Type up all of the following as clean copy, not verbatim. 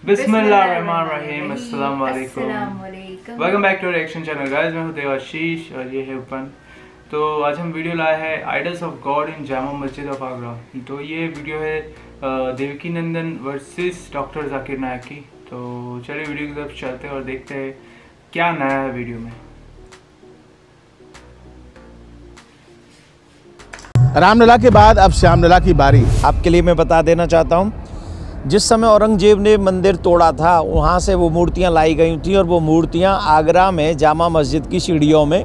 बिस्मिल्लाहिर्रहमानिर्रहीम। अस्सलाम वालेकुम। Welcome back to reaction channel guys. मैं हूं देवाशीष और ये है उपन। तो आज हम वीडियो लाए हैं idols of God in Jama Masjid of Agra. तो ये वीडियो है देवकी नंदन वर्सेस डॉक्टर जाकिर नायक की। तो चलिए वीडियो की तरफ चलते हैं और देखते हैं क्या नया है वीडियो में। रामलला के बाद अब श्यामलला की बारी। आपके लिए मैं बता देना चाहता हूँ, जिस समय औरंगजेब ने मंदिर तोड़ा था वहाँ से वो मूर्तियाँ लाई गई थी और वो मूर्तियाँ आगरा में जामा मस्जिद की सीढ़ियों में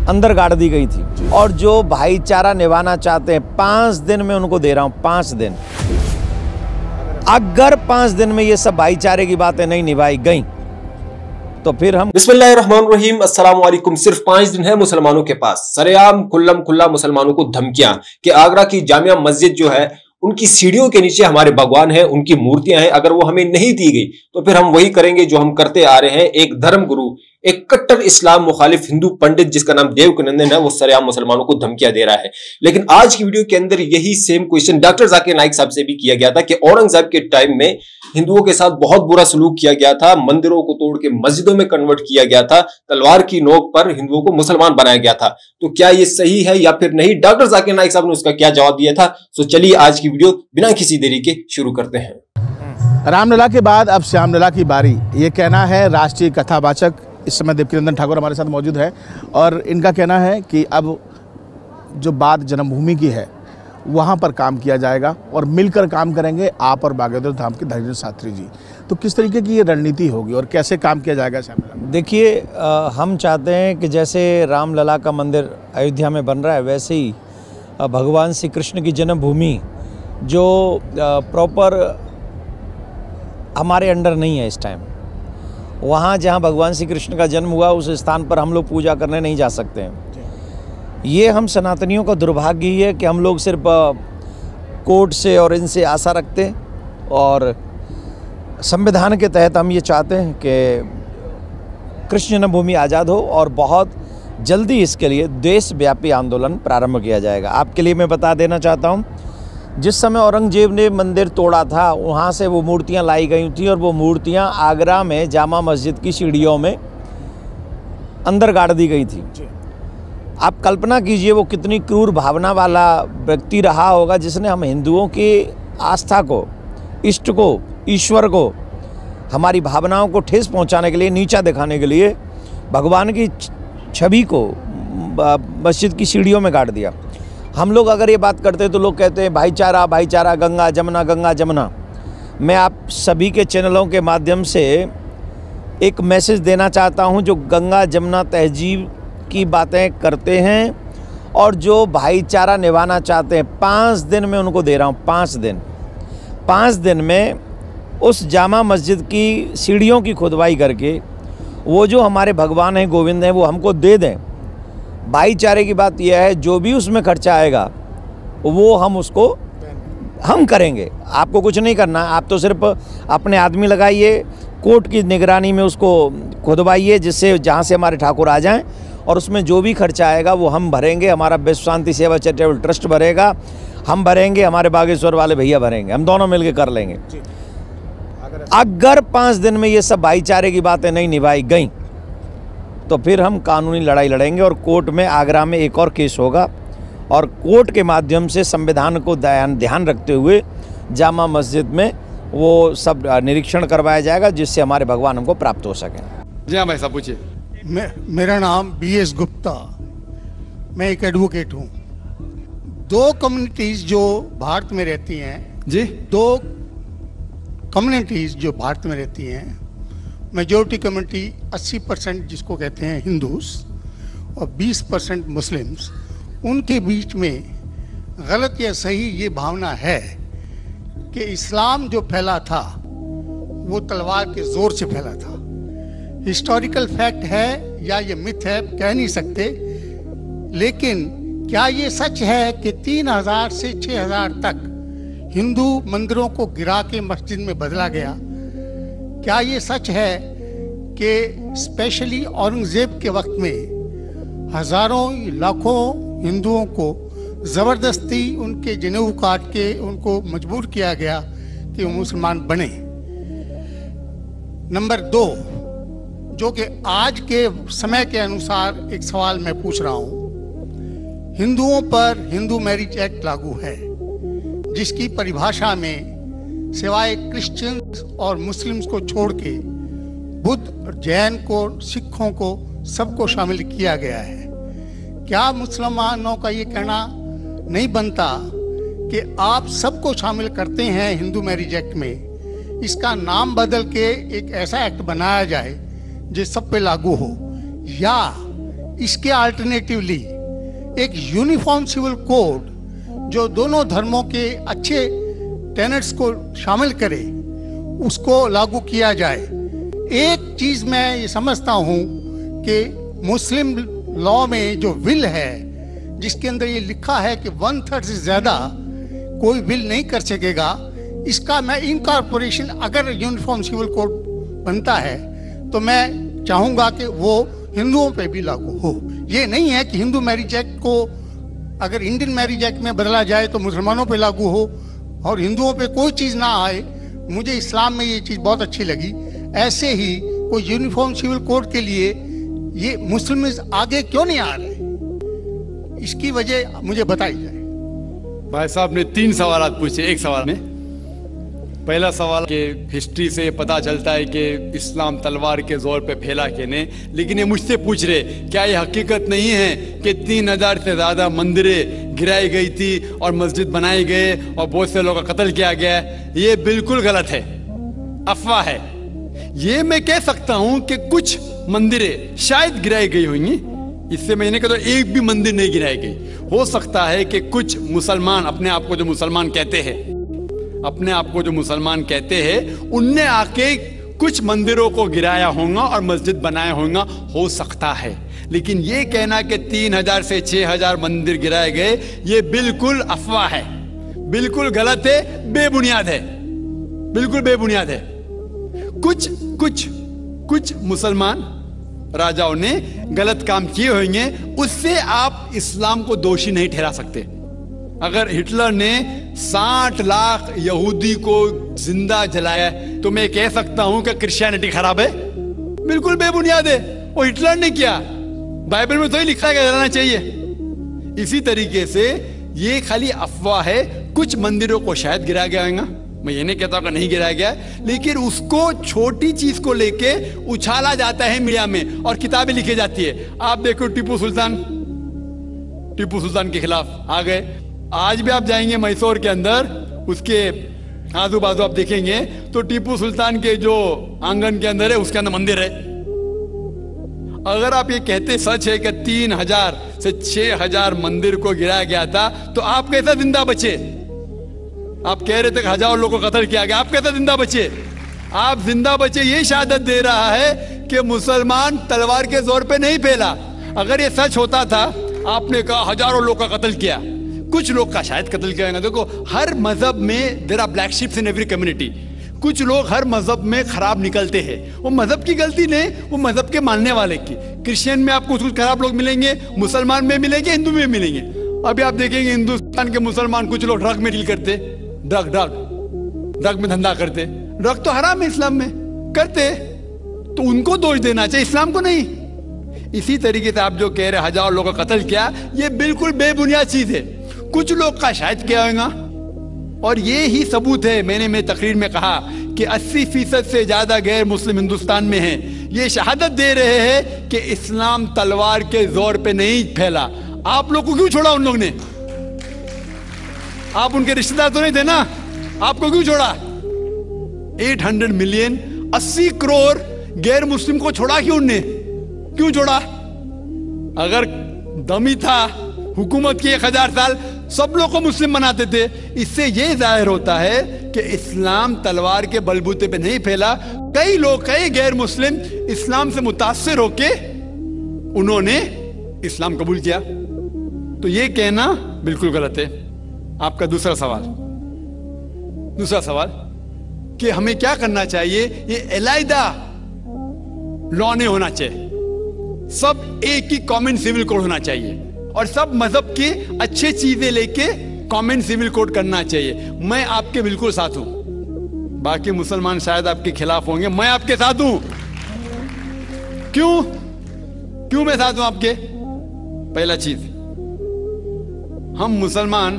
अंदर गाड़ दी गई थी। और जो भाईचारा निभाना चाहते हैं, 5 दिन में उनको दे रहा हूँ, 5 दिन, अगर 5 दिन में ये सब भाईचारे की बातें नहीं निभाई गई तो फिर हम बिस्मिल्लाहिर्रहमानिर्रहीम। अस्सलाम वालेकुम। सिर्फ 5 दिन है मुसलमानों के पास। सरेआम खुल्ला मुसलमानों को धमकियां कि आगरा की जामिया मस्जिद जो है उनकी सीढ़ियों के नीचे हमारे भगवान हैं, उनकी मूर्तियां हैं, अगर वो हमें नहीं दी गई तो फिर हम वही करेंगे जो हम करते आ रहे हैं। एक धर्म गुरु, एक कट्टर इस्लाम मुखालिफ हिंदू पंडित जिसका नाम देवकी नंदन है, वो सरेआम मुसलमानों को धमकियां दे रहा है। लेकिन आज की वीडियो के अंदर यही same question doctor Zakir Naik साहब से भी किया गया था कि औरंगजेब के टाइम में हिंदुओं के साथ बहुत बुरा सलूक किया गया था, मंदिरों को तोड़ के मस्जिदों में कन्वर्ट किया गया था, तलवार की नोक पर हिंदुओं को मुसलमान बनाया गया था। तो क्या ये सही है या फिर नहीं? डॉक्टर जाकिर नाइक साहब ने उसका क्या जवाब दिया था? तो चलिए आज की वीडियो बिना किसी देरी के शुरू करते हैं। रामलला के बाद अब श्यामलला की बारी, ये कहना है राष्ट्रीय कथावाचक इस समय देवकी नंदन ठाकुर हमारे साथ मौजूद है। और इनका कहना है कि अब जो बात जन्मभूमि की है वहाँ पर काम किया जाएगा और मिलकर काम करेंगे आप और बागेश्वर धाम के धैर्य शास्त्री जी। तो किस तरीके की ये रणनीति होगी और कैसे काम किया जाएगा श्यामलला में? देखिए, हम चाहते हैं कि जैसे रामलला का मंदिर अयोध्या में बन रहा है, वैसे ही भगवान श्री कृष्ण की जन्मभूमि जो प्रॉपर हमारे अंडर नहीं है इस टाइम, वहाँ जहाँ भगवान श्री कृष्ण का जन्म हुआ उस स्थान पर हम लोग पूजा करने नहीं जा सकते हैं। ये हम सनातनियों का दुर्भाग्य ही है कि हम लोग सिर्फ कोर्ट से और इनसे आशा रखते हैं, और संविधान के तहत हम ये चाहते हैं कि कृष्ण जन्मभूमि आज़ाद हो और बहुत जल्दी इसके लिए देशव्यापी आंदोलन प्रारंभ किया जाएगा। आपके लिए मैं बता देना चाहता हूँ, जिस समय औरंगजेब ने मंदिर तोड़ा था वहाँ से वो मूर्तियाँ लाई गई थी और वो मूर्तियाँ आगरा में जामा मस्जिद की सीढ़ियों में अंदर गाड़ दी गई थी। आप कल्पना कीजिए वो कितनी क्रूर भावना वाला व्यक्ति रहा होगा जिसने हम हिंदुओं की आस्था को, इष्ट को, ईश्वर को, हमारी भावनाओं को ठेस पहुँचाने के लिए, नीचा दिखाने के लिए भगवान की छवि को मस्जिद की सीढ़ियों में गाड़ दिया। हम लोग अगर ये बात करते हैं तो लोग कहते हैं भाईचारा भाईचारा, गंगा जमुना गंगा जमुना। मैं आप सभी के चैनलों के माध्यम से एक मैसेज देना चाहता हूं, जो गंगा जमुना तहजीब की बातें करते हैं और जो भाईचारा निभाना चाहते हैं, 5 दिन में उनको दे रहा हूं, 5 दिन। 5 दिन में उस जामा मस्जिद की सीढ़ियों की खुदवाई करके वो जो हमारे भगवान हैं, गोविंद हैं, वो हमको दे दें। भाईचारे की बात यह है, जो भी उसमें खर्चा आएगा वो हम करेंगे। आपको कुछ नहीं करना, आप तो सिर्फ अपने आदमी लगाइए, कोर्ट की निगरानी में उसको खुदवाइए, जिससे जहाँ से हमारे ठाकुर आ जाएं, और उसमें जो भी खर्चा आएगा वो हम भरेंगे। हमारा विश्व शांति सेवा चैरिटेबल ट्रस्ट भरेगा, हम भरेंगे, हमारे बागेश्वर वाले भैया भरेंगे, हम दोनों मिलकर कर लेंगे। अगर 5 दिन में ये सब भाईचारे की बातें नहीं निभाई गई तो फिर हम कानूनी लड़ाई लड़ेंगे और कोर्ट में आगरा में एक और केस होगा, और कोर्ट के माध्यम से संविधान को ध्यान रखते हुए जामा मस्जिद में वो सब निरीक्षण करवाया जाएगा, जिससे हमारे भगवान हमको प्राप्त हो सकें। जी हाँ भाई साहब, पूछिए। मेरा नाम BS गुप्ता, मैं एक एडवोकेट हूँ। 2 कम्युनिटीज़ जो भारत में रहती हैं जी, 2 कम्युनिटीज़ जो भारत में रहती हैं, मेजॉरिटी कम्युनिटी 80% जिसको कहते हैं हिंदूस और 20% मुस्लिम्स, उनके बीच में गलत या सही ये भावना है कि इस्लाम जो फैला था वो तलवार के ज़ोर से फैला था। हिस्टोरिकल फैक्ट है या ये मिथ है कह नहीं सकते, लेकिन क्या ये सच है कि 3000 से 6000 तक हिंदू मंदिरों को गिरा के मस्जिद में बदला गया? क्या ये सच है कि स्पेशली औरंगजेब के वक्त में हजारों लाखों हिंदुओं को ज़बरदस्ती उनके जनेऊ काट के उनको मजबूर किया गया कि वो मुसलमान बने? नंबर 2, जो कि आज के समय के अनुसार एक सवाल मैं पूछ रहा हूं, हिंदुओं पर हिंदू मैरिज एक्ट लागू है, जिसकी परिभाषा में सिवाय क्रिश्चियंस और मुस्लिम्स को छोड़ के बुद्ध, जैन को, सिखों को, सबको शामिल किया गया है। क्या मुसलमानों का ये कहना नहीं बनता कि आप सबको शामिल करते हैं हिंदू मैरिज एक्ट में, इसका नाम बदल के एक ऐसा एक्ट बनाया जाए जो सब पे लागू हो, या इसके अल्टरनेटिवली एक यूनिफॉर्म सिविल कोड जो दोनों धर्मों के अच्छे टेनेट्स को शामिल करे, उसको लागू किया जाए। एक चीज मैं ये समझता हूं कि मुस्लिम लॉ में जो विल है, जिसके अंदर ये लिखा है कि 1/3 से ज्यादा कोई विल नहीं कर सकेगा, इसका मैं इनकॉर्पोरेशन अगर यूनिफॉर्म सिविल कोड बनता है तो मैं चाहूंगा कि वो हिंदुओं पे भी लागू हो। ये नहीं है कि हिंदू मैरिज एक्ट को अगर इंडियन मैरिज एक्ट में बदला जाए तो मुसलमानों पे लागू हो और हिंदुओं पे कोई चीज ना आए। मुझे इस्लाम में ये चीज बहुत अच्छी लगी। ऐसे ही कोई यूनिफॉर्म सिविल कोड के लिए ये मुस्लिम आगे क्यों नहीं आ रहे, इसकी वजह मुझे बताई जाए। भाई साहब ने 3 सवाल पूछे एक सवाल में। पहला सवाल के हिस्ट्री से पता चलता है कि इस्लाम तलवार के जोर पे फैला कि नहीं, लेकिन ये मुझसे पूछ रहे क्या ये हकीकत नहीं है कि 3000 से ज़्यादा मंदिरें गिराई गई थी और मस्जिद बनाए गए और बहुत से लोगों का कत्ल किया गया। ये बिल्कुल गलत है, अफवाह है। ये मैं कह सकता हूं कि कुछ मंदिरें शायद गिराई गई होंगी, इससे मैंने कहा तो एक भी मंदिर नहीं गिराई गई। हो सकता है कि कुछ मुसलमान अपने आप को जो मुसलमान कहते हैं उनने आके कुछ मंदिरों को गिराया होगा और मस्जिद बनाया होगा, हो सकता है। लेकिन ये कहना कि 3000 से 6000 मंदिर गिराए गए, ये बिल्कुल अफवाह है, बिल्कुल गलत है, बेबुनियाद है, बिल्कुल बेबुनियाद है। कुछ मुसलमान राजाओं ने गलत काम किए होंगे, उससे आप इस्लाम को दोषी नहीं ठहरा सकते। अगर हिटलर ने 60 लाख यहूदी को जिंदा जलाया तो मैं कह सकता हूं कि क्रिश्चियनिटी खराब है? बिल्कुल बेबुनियाद है। वो हिटलर ने किया, बाइबल में तो ही लिखा है कि जलाना चाहिए। इसी तरीके से ये खाली अफवाह है। कुछ मंदिरों को शायद गिराया गया होगा, मैं ये नहीं कहता कि नहीं गिराया गया, लेकिन उसको छोटी चीज को लेके उछाला जाता है मीडिया में और किताबें लिखी जाती है। आप देखो टीपू सुल्तान के खिलाफ आ गए। आज भी आप जाएंगे मैसूर के अंदर, उसके आजू बाजू आप देखेंगे तो टीपू सुल्तान के जो आंगन के अंदर है उसके अंदर मंदिर है। अगर आप ये कहते सच है कि 3000 से 6000 मंदिर को गिराया गया था, तो आप कैसा जिंदा बचे? आप कह रहे थे कि 1000 लोगों को कत्ल किया गया, आप कैसे जिंदा बचे? आप जिंदा बचे ये शहादत दे रहा है कि मुसलमान तलवार के जोर पे नहीं फैला। अगर ये सच होता था, आपने कहा 1000 लोगों का कत्ल किया, कुछ लोग का शायद कत्ल किया। देखो हर मजहब में there are black sheeps in every community. कुछ लोग हर मजहब में खराब निकलते हैं, वो मजहब की गलती नहीं, वो मजहब के मानने वाले की। क्रिश्चियन में आपको कुछ खराब लोग मिलेंगे, मुसलमान में मिलेंगे, हिंदू में मिलेंगे। अभी आप देखेंगे हिंदुस्तान के मुसलमान कुछ लोग ड्रग में डील करते, ड्रग में धंधा करते। ड्रग तो हराम है इस्लाम में, करते तो उनको दोष देना चाहिए, इस्लाम को नहीं। इसी तरीके से आप जो कह रहे 1000 लोगों का कत्ल किया, ये बिल्कुल बेबुनियाद चीज है। कुछ लोग का शायद किया होगा, और ये ही सबूत है। मैंने मेरी तकरीर में कहा कि 80% से ज्यादा गैर मुस्लिम हिंदुस्तान में हैं। ये शहादत दे रहे हैं कि इस्लाम तलवार के जोर पे नहीं फैला। आप लोग को क्यों छोड़ा उन लोग ने? आप उनके रिश्तेदार तो नहीं थे ना, आपको क्यों छोड़ा? 800 मिलियन 80 करोड़ गैर मुस्लिम को छोड़ा क्यों उनने? क्यों छोड़ा? अगर दमी था हुकूमत की 1000 साल, सब लोग को मुस्लिम बनाते थे। इससे यह जाहिर होता है कि इस्लाम तलवार के बलबूते पे नहीं फैला। कई लोग, कई गैर मुस्लिम इस्लाम से मुतासिर होके उन्होंने इस्लाम कबूल किया। तो यह कहना बिल्कुल गलत है। आपका दूसरा सवाल कि हमें क्या करना चाहिए? ये अलग-अलग लॉ नहीं होना चाहिए, सब एक ही कॉमन सिविल कोड होना चाहिए और सब मजहब की अच्छी चीजें लेके कॉमन सिविल कोड करना चाहिए। मैं आपके बिल्कुल साथ हूं, बाकी मुसलमान शायद आपके खिलाफ होंगे, मैं आपके साथ हूं। क्यों मैं साथ हूं आपके? पहला चीज, हम मुसलमान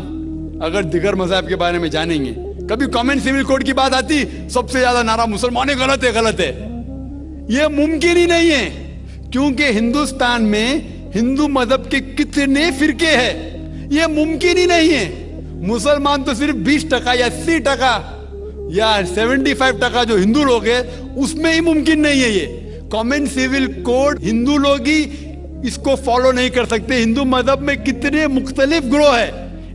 अगर दिगर मज़हब के बारे में जानेंगे, कभी कॉमन सिविल कोड की बात आती, सबसे ज्यादा नारा मुसलमान गलत है, गलत है। यह मुमकिन ही नहीं है, क्योंकि हिंदुस्तान में हिंदू मजहब के कितने फिरके हैं, यह मुमकिन ही नहीं है। मुसलमान तो सिर्फ 20% या 80% या 75% जो हिंदू लोग हैं, उसमें ही मुमकिन नहीं है। ये कॉमन सिविल कोड हिंदू लोग ही इसको फॉलो नहीं कर सकते। हिंदू मजहब में कितने मुख्तलिफ ग्रोह है।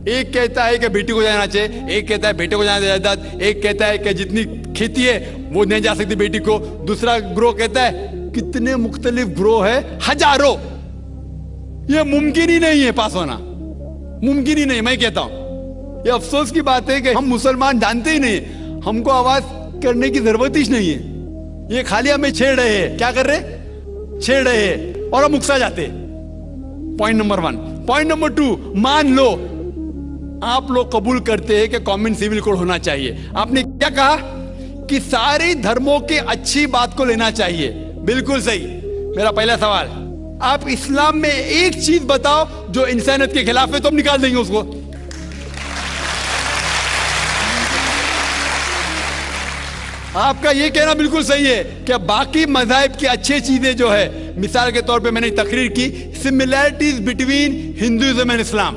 एक कहता है कि बेटी को जाना चाहिए, एक कहता है बेटे को जाना जायदाद, एक कहता है कि जितनी खेती है वो नहीं जा सकती बेटी को, दूसरा ग्रोह कहता है, कितने मुख्तलिफ ग्रोह है, हजारों। ये मुमकिन ही नहीं है पास होना, मुमकिन ही नहीं। मैं कहता हूं ये अफसोस की बात है कि हम मुसलमान जानते ही नहीं, हमको आवाज करने की जरूरत ही नहीं है। ये खाली हमें छेड़ रहे हैं। क्या कर रहे? छेड़ रहे हैं और हम उकसा जाते। Point number 1। पॉइंट नंबर 2, मान लो आप लोग कबूल करते हैं कि कॉमन सिविल कोड होना चाहिए। आपने क्या कहा कि सारे धर्मों के अच्छी बात को लेना चाहिए। बिल्कुल सही। मेरा पहला सवाल, आप इस्लाम में एक चीज बताओ जो इंसानियत के खिलाफ है, तो हम निकाल देंगे उसको। आपका यह कहना बिल्कुल सही है कि बाकी मज़ाहिब की अच्छी चीजें जो है, मिसाल के तौर पे मैंने तकरीर की similarities between Hinduism and Islam,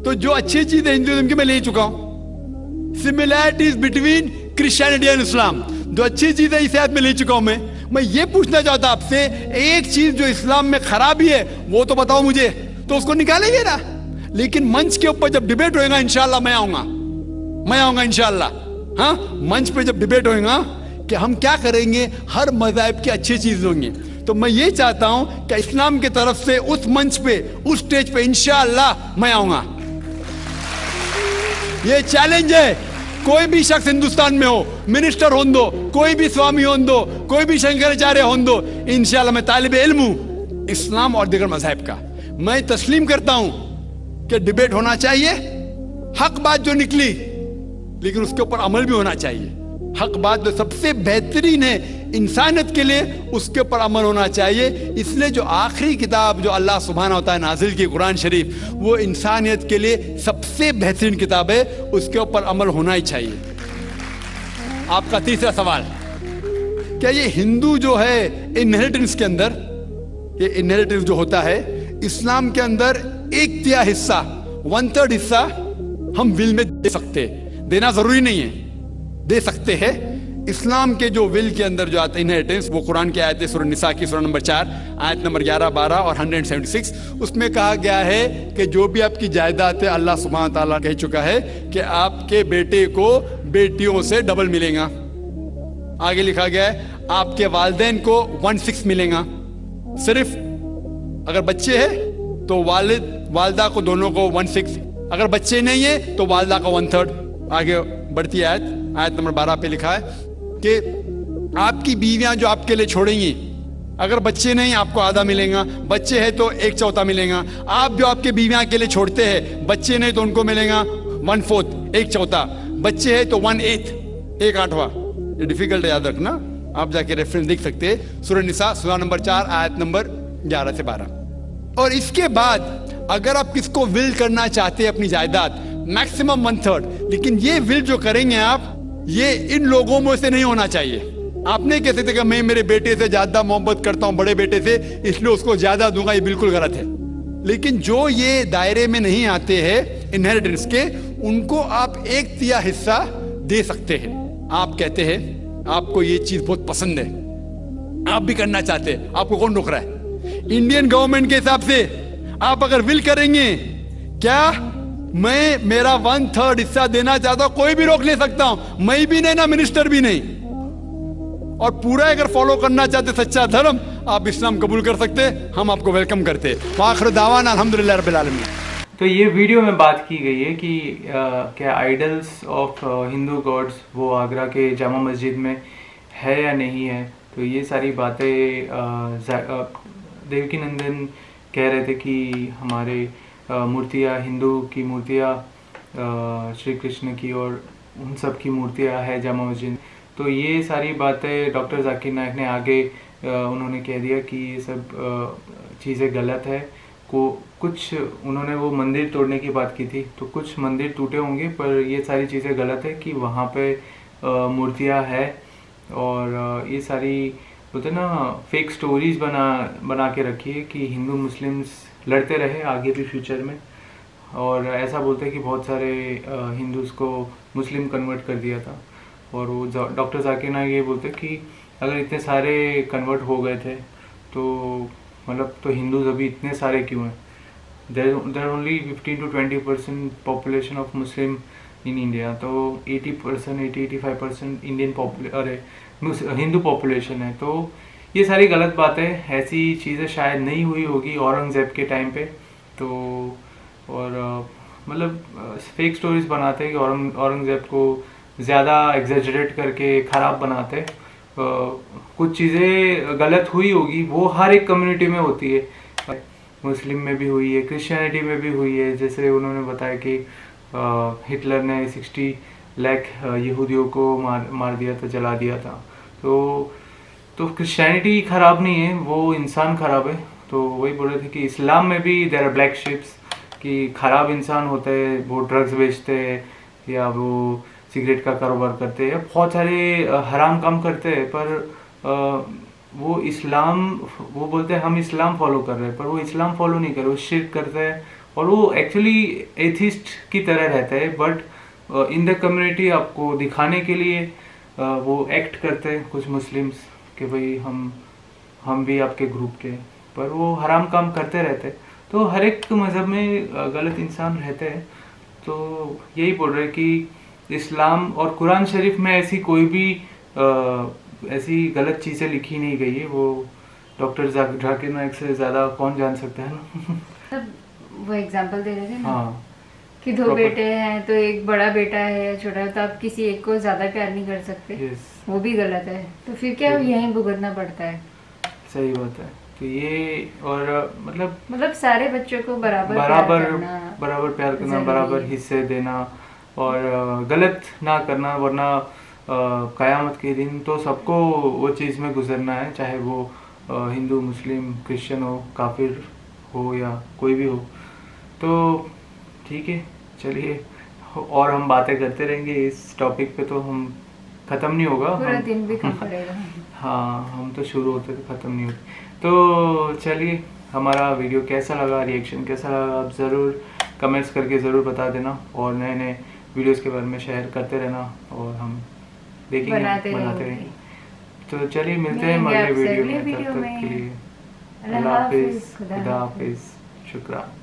तो जो अच्छी चीजें हिंदुइज्म की मैं ले चुका हूं। Similarities between Christianity and Islam, जो अच्छी चीजें इस आयत में ले चुका हूं। मैं ये पूछना चाहता आपसे, एक चीज जो इस्लाम में खराबी है वो तो बताओ मुझे, तो उसको निकालेंगे ना। लेकिन मंच के ऊपर जब डिबेट होएगा, इंशाल्लाह मैं आऊंगा इंशाल्लाह। हाँ, मंच पे जब डिबेट होएगा कि हम क्या करेंगे, हर मज़हब की अच्छी चीज होंगी। तो मैं ये चाहता हूं कि इस्लाम की तरफ से उस मंच पे, उस स्टेज पे इंशाल्लाह मैं आऊंगा। ये चैलेंज है। कोई भी शख्स हिंदुस्तान में हो, मिनिस्टर हों दो, कोई भी स्वामी हों दो, कोई भी शंकराचार्य हों दो, इंशाल्लाह मैं तालिबे इल्म हूं इस्लाम और दीगर मज़हब का। मैं तस्लीम करता हूं कि डिबेट होना चाहिए, हक बात जो निकली, लेकिन उसके ऊपर अमल भी होना चाहिए। हक बात जो सबसे बेहतरीन है इंसानियत के लिए, उसके ऊपर अमल होना चाहिए। इसलिए जो आखिरी किताब जो अल्लाह सुब्हानहू व तआला नाजिल की कुरान शरीफ, वो इंसानियत के लिए सबसे बेहतरीन किताब है, उसके ऊपर अमल होना ही चाहिए। आपका तीसरा सवाल, क्या ये हिंदू जो है इनहेरिटेंस के अंदर, ये इनहेरिटेंस जो होता है इस्लाम के अंदर, 1/3 हिस्सा, 1/3 हिस्सा हम विल में दे सकते, देना जरूरी नहीं है, दे सकते हैं। इस्लाम के जो विल के अंदर जो आता है इनहेरिटेंस, वो कुरान की आयत है सूरह निसा की सूरह नंबर 4 आयत नंबर 11, 12 और 176। उसमें कहा गया है कि जो भी आपकी जायदाद है, अल्लाह सुब्हानहू व तआला कह चुका है कि आपके बेटे को बेटियों से डबल मिलेगा। आगे लिखा गया है आपके वालिदैन को 1/6 मिलेगा। सिर्फ अगर बच्चे हैं तो वालिदा को दोनों को 1/6, अगर बच्चे नहीं है तो वालिदा का 1/3। आगे बढ़ती आयत नंबर 12 पे लिखा है कि आपकी बीवियां जो आपके लिए छोड़ेंगी, अगर बच्चे नहीं आपको आधा मिलेगा, बच्चे हैं तो 1/4 मिलेगा। आप जो आपके बीवियां के लिए छोड़ते हैं, बच्चे नहीं तो उनको मिलेगा 1/4, 1/4, बच्चे हैं तो 1/8, 1/8। ये डिफिकल्ट है, याद रखना, आप जाके रेफरेंस देख सकते हैं, सूरह निसा सूरह नंबर 4 आयत नंबर 11 से 12। और इसके बाद अगर आप किसको विल करना चाहते हैं अपनी जायदाद, मैक्सिमम 1/3, लेकिन ये विल जो करेंगे आप, ये इन लोगों में से नहीं होना चाहिए। आपने कैसे थे कि मैं मेरे बेटे से ज्यादा मोहब्बत करता हूं, बड़े बेटे से, इसलिए उसको ज्यादा दूंगा, ये बिल्कुल गलत है। लेकिन जो ये दायरे में नहीं आते हैं इनहेरिटेंस के, उनको आप 1/3 हिस्सा दे सकते हैं। आप कहते हैं आपको ये चीज बहुत पसंद है, आप भी करना चाहते हैं, आपको कौन रोक रहा है? इंडियन गवर्नमेंट के हिसाब से आप अगर विल करेंगे, क्या मैं मेरा 1/3 हिस्सा देना चाहता हूं, कोई भी रोक ले सकता हूं, मैं भी नहीं ना मिनिस्टर भी नहीं। और पूरा अगर फॉलो करना चाहते सच्चा धर्म, आप इस्लाम कबूल कर सकते, हम आपको वेलकम करते। आखिर दावाना अल्हम्दुलिल्लाह रब्बिल आलमीन। तो ये वीडियो में बात की गई है कि क्या आइडल्स ऑफ हिंदू गॉड्स वो आगरा के जामा मस्जिद में है या नहीं है। तो ये सारी बातें देवकीनंदन कह रहे थे कि हमारे मूर्तियाँ, हिंदू की मूर्तियाँ श्री कृष्ण की और उन सब की मूर्तियाँ है जामा मस्जिद। तो ये सारी बातें डॉक्टर जाकिर नाइक ने आगे उन्होंने कह दिया कि ये सब चीज़ें गलत है। कुछ उन्होंने वो मंदिर तोड़ने की बात की थी, तो कुछ मंदिर टूटे होंगे पर ये सारी चीज़ें गलत है कि वहाँ पे मूर्तियाँ है और ये सारी बोलते ना फेक स्टोरीज बना के रखी है कि हिंदू मुस्लिम्स लड़ते रहे आगे भी फ्यूचर में, और ऐसा बोलते हैं कि बहुत सारे हिंदूज को मुस्लिम कन्वर्ट कर दिया था। और वो डॉक्टर जाकिर नाइक ये बोलते कि अगर इतने सारे कन्वर्ट हो गए थे तो मतलब तो हिंदूज अभी इतने सारे क्यों हैं? There only 15 to 20% population of Muslim in India, तो 80-85% इंडियन हिंदू पॉपुलेशन है। तो ये सारी गलत बातें, ऐसी चीज़ें शायद नहीं हुई होगी औरंगज़ेब के टाइम पे। तो और मतलब फेक स्टोरीज बनाते हैं कि औरंगज़ेब को ज़्यादा एग्जेजरेट करके ख़राब बनाते। कुछ चीज़ें गलत हुई होगी, वो हर एक कम्युनिटी में होती है, मुस्लिम में भी हुई है, क्रिश्चियनिटी में भी हुई है। जैसे उन्होंने बताया कि हिटलर ने 60 लाख यहूदियों को मार दिया था, जला दिया था। तो क्रिश्चियनिटी ख़राब नहीं है, वो इंसान ख़राब है। तो वही बोल रहे थे कि इस्लाम में भी देयर आर ब्लैक शिप्स, कि ख़राब इंसान होते हैं, वो ड्रग्स बेचते हैं या वो सिगरेट का कारोबार करते हैं, बहुत सारे हराम काम करते हैं, पर वो बोलते हैं हम इस्लाम फॉलो कर रहे हैं, पर वो इस्लाम फॉलो नहीं कर रहे, वो शिर्क करते हैं और वो एक्चुअली एथिस्ट की तरह रहते हैं। बट इन द कम्युनिटी आपको दिखाने के लिए वो एक्ट करते हैं कुछ मुस्लिम्स कि भाई हम भी आपके ग्रुप के, पर वो हराम काम करते रहते हैं। तो हर एक मज़हब में गलत इंसान रहते हैं। तो यही बोल रहे कि इस्लाम और कुरान शरीफ में ऐसी कोई भी ऐसी गलत चीज़ें लिखी नहीं गई है। वो डॉक्टर जाकिर नाइक से ज़्यादा कौन जान सकता है ना। वो एग्जांपल दे रहे थे ना, हाँ, कि दो बेटे हैं तो एक बड़ा बेटा है या छोटा, तो आप किसी एक को ज़्यादा प्यार नहीं कर सकते। yes. वो भी गलत है, तो फिर क्या यहीं भुगतना पड़ता है। सही बात है। तो ये और मतलब सारे बच्चों को बराबर प्यार करना, बराबर हिस्से देना और गलत ना करना, वरना क़यामत के दिन तो सबको वो चीज़ में गुजरना है, चाहे वो हिंदू, मुस्लिम, क्रिश्चियन हो, काफिर हो या कोई भी हो। तो ठीक है, चलिए और हम बातें करते रहेंगे इस टॉपिक पे, तो हम ख़त्म नहीं होगा, पूरा दिन भी कम पड़ेगा। हाँ, हम तो शुरू होते तो ख़त्म नहीं होते। तो चलिए, हमारा वीडियो कैसा लगा, रिएक्शन कैसा लगा, आप ज़रूर कमेंट्स करके ज़रूर बता देना और नए नए वीडियोस के बारे में शेयर करते रहना और हम देखेंगे, बनाते रहेंगे। तो चलिए मिलते हैं अगले वीडियो में, तब तक के लिए अल्लाह हाफिज़, खुदा हाफिज़, शुक्रान।